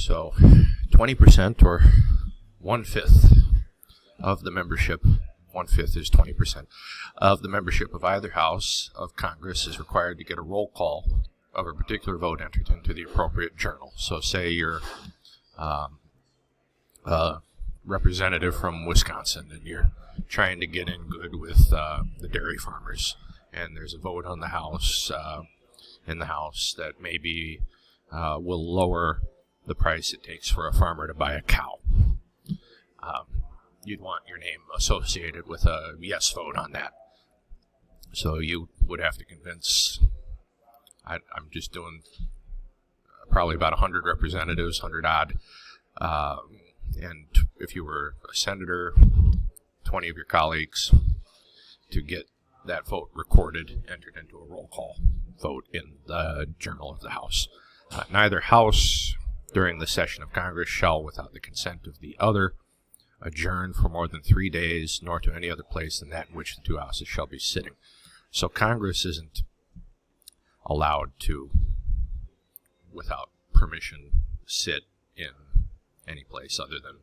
So 20% or 1/5 of the membership, 1/5 is 20%, of the membership of either house of Congress is required to get a roll call of a particular vote entered into the appropriate journal. So say you're a representative from Wisconsin and you're trying to get in good with the dairy farmers, and there's a vote on the House, in the House that maybe will lower the price it takes for a farmer to buy a cow. You'd want your name associated with a yes vote on that. So you would have to convince, I'm just doing probably about 100 representatives, 100 odd, and if you were a senator, 20 of your colleagues, to get that vote recorded, entered into a roll call vote in the Journal of the House. Neither House during the session of Congress shall, without the consent of the other, adjourn for more than 3 days, nor to any other place than that in which the two houses shall be sitting. So Congress isn't allowed to, without permission, sit in any place other than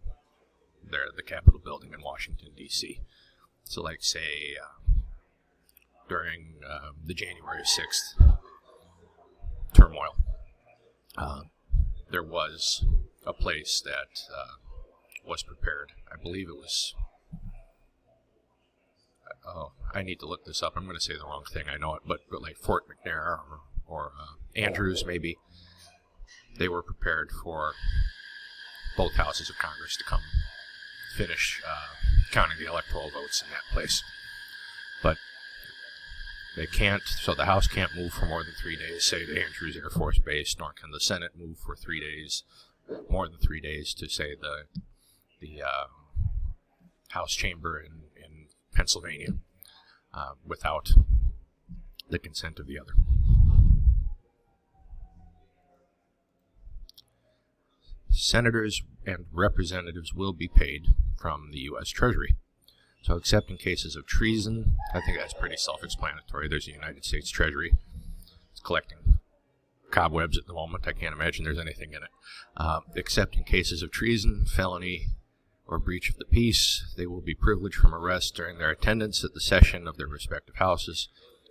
the Capitol building in Washington, D.C. So like, say, during the January 6th turmoil, there was a place that was prepared. I believe it was, I need to look this up. I'm going to say the wrong thing, I know it, but like Fort McNair or Andrews, maybe, they were prepared for both houses of Congress to come finish counting the electoral votes in that place. But they can't, so the House can't move for more than 3 days, say, to Andrews Air Force Base, nor can the Senate move for 3 days, more than 3 days, to, say, the House chamber in Pennsylvania, without the consent of the other. Senators and representatives will be paid from the U.S. Treasury. So except in cases of treason, I think that's pretty self-explanatory. There's the United States Treasury. It's collecting cobwebs at the moment. I can't imagine there's anything in it. Except in cases of treason, felony, or breach of the peace, they will be privileged from arrest during their attendance at the session of their respective houses,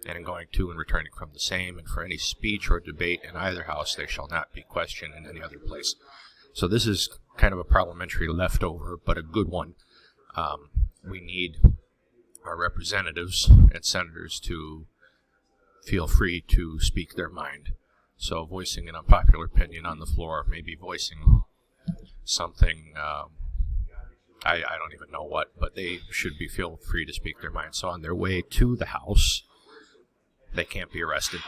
and in going to and returning from the same, and for any speech or debate in either house, they shall not be questioned in any other place. So this is kind of a parliamentary leftover, but a good one. We need our representatives and senators to feel free to speak their mind. So voicing an unpopular opinion on the floor, maybe voicing something, I don't even know what, but they should feel free to speak their mind. So on their way to the House, they can't be arrested.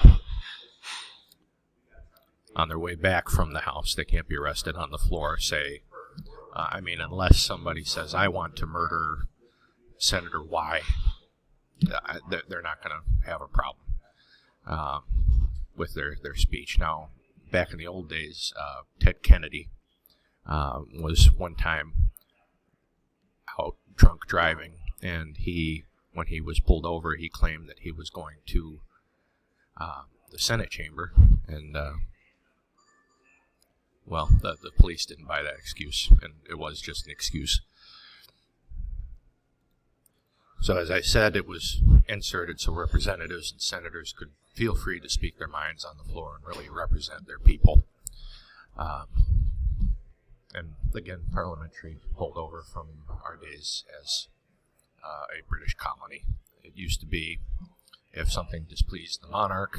On their way back from the House, they can't be arrested on the floor, say, unless somebody says, I want to murder Senator Y, they're not going to have a problem with their speech. Now, back in the old days, Ted Kennedy was one time out drunk driving, and when he was pulled over, he claimed that he was going to the Senate chamber, and the police didn't buy that excuse, and it was just an excuse. So as I said, it was inserted so representatives and senators could feel free to speak their minds on the floor and really represent their people. And again, parliamentary holdover from our days as a British colony. It used to be, if something displeased the monarch,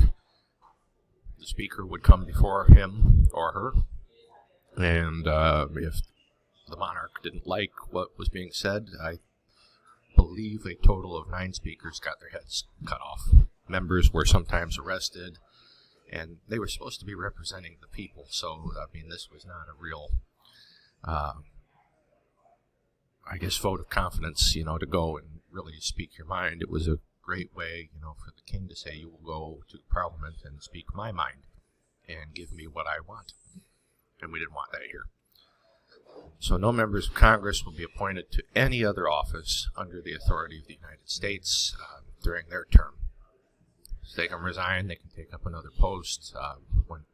the speaker would come before him or her, and if the monarch didn't like what was being said, I believe a total of 9 speakers got their heads cut off. Members were sometimes arrested, and they were supposed to be representing the people, so, this was not a real, vote of confidence, to go and really speak your mind. It was a great way, for the king to say, you will go to Parliament and speak my mind and give me what I want. And we didn't want that here. So no members of Congress will be appointed to any other office under the authority of the United States during their term. So they can resign, they can take up another post. When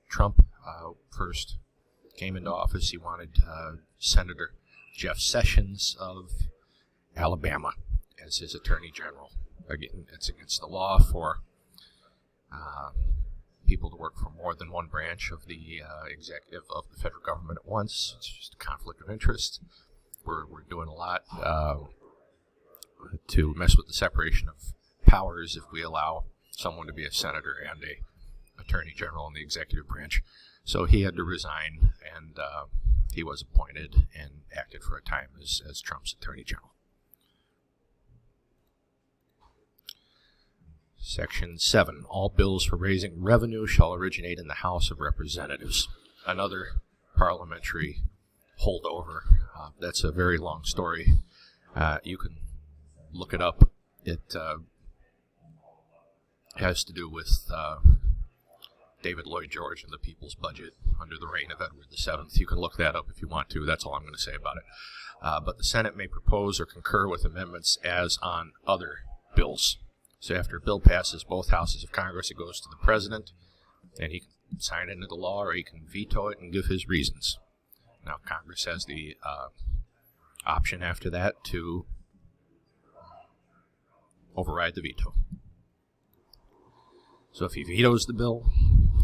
Trump first came into office, he wanted Senator Jeff Sessions of Alabama as his Attorney General. Again, it's against the law for people to work for more than one branch of the executive of the federal government at once. It's just a conflict of interest. We're doing a lot to mess with the separation of powers if we allow someone to be a senator and a attorney general in the executive branch. So he had to resign, and he was appointed and acted for a time as Trump's attorney general. Section 7. All bills for raising revenue shall originate in the House of Representatives. Another parliamentary holdover. That's a very long story. You can look it up. It has to do with David Lloyd George and the People's Budget under the reign of Edward VII. You can look that up if you want to. That's all I'm going to say about it. But the Senate may propose or concur with amendments as on other bills. So after a bill passes both houses of Congress, it goes to the president, and he can sign it into law, or he can veto it and give his reasons. Now, Congress has the option after that to override the veto. So if he vetoes the bill,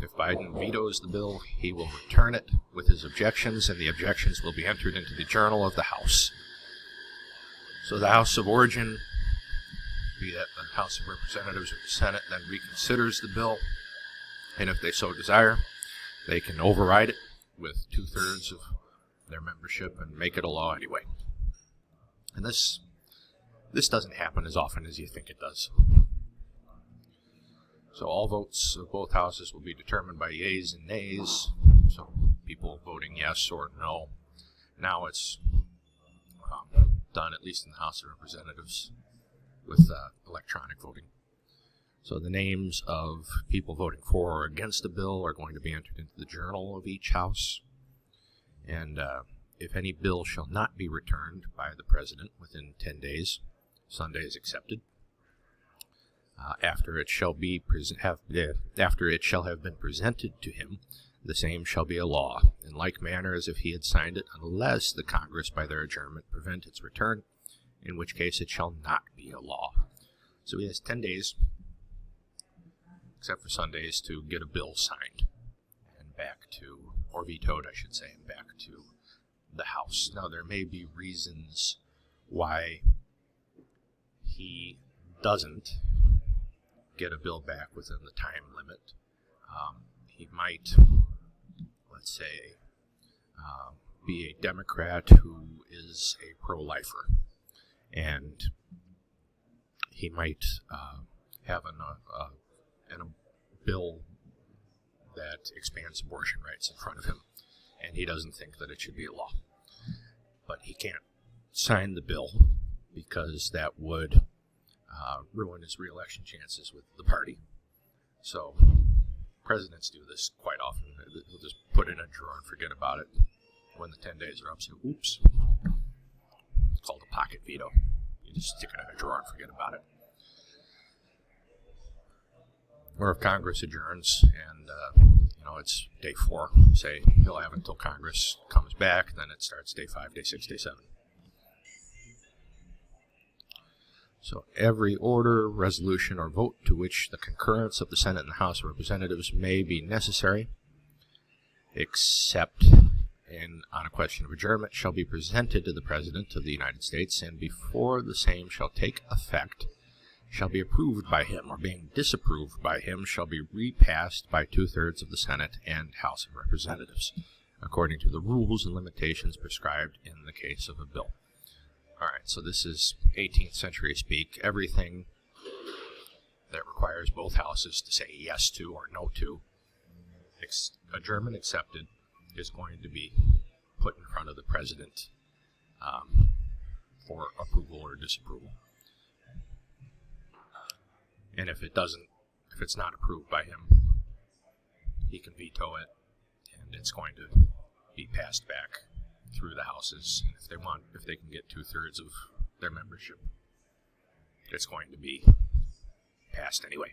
if Biden vetoes the bill, he will return it with his objections, and the objections will be entered into the Journal of the House. So the House of Origin, be that the House of Representatives or the Senate, then reconsiders the bill, and if they so desire, they can override it with 2/3 of their membership and make it a law anyway. And this doesn't happen as often as you think it does. So all votes of both houses will be determined by yeas and nays, so people voting yes or no. Now it's done, at least in the House of Representatives, with electronic voting. So the names of people voting for or against a bill are going to be entered into the journal of each house. And if any bill shall not be returned by the president within 10 days, Sunday is accepted. After it shall have been presented to him, the same shall be a law, in like manner as if he had signed it, unless the Congress by their adjournment prevent its return, in which case it shall not be a law. So he has 10 days, except for Sundays, to get a bill signed and back to, or vetoed, I should say, and back to the House. Now, there may be reasons why he doesn't get a bill back within the time limit. He might, let's say, be a Democrat who is a pro-lifer, and he might have a bill that expands abortion rights in front of him, and he doesn't think that it should be a law. But he can't sign the bill because that would ruin his re-election chances with the party. So presidents do this quite often. They'll just put it in a drawer and forget about it. When the 10 days are up, say, oops. It's called a pocket veto. You just stick it in a drawer and forget about it. Or if Congress adjourns and it's day 4, say he'll have until Congress comes back, then it starts day 5, day 6, day 7. So every order, resolution, or vote to which the concurrence of the Senate and the House of Representatives may be necessary, except on a question of adjournment, shall be presented to the President of the United States, and before the same shall take effect, shall be approved by him, or being disapproved by him, shall be repassed by 2/3 of the Senate and House of Representatives, according to the rules and limitations prescribed in the case of a bill. All right, so this is 18th century speak. Everything that requires both houses to say yes to or no to, adjournment accepted, is going to be put in front of the president for approval or disapproval. And if it's not approved by him, he can veto it, and it's going to be passed back through the houses. And if they can get 2/3 of their membership, it's going to be passed anyway.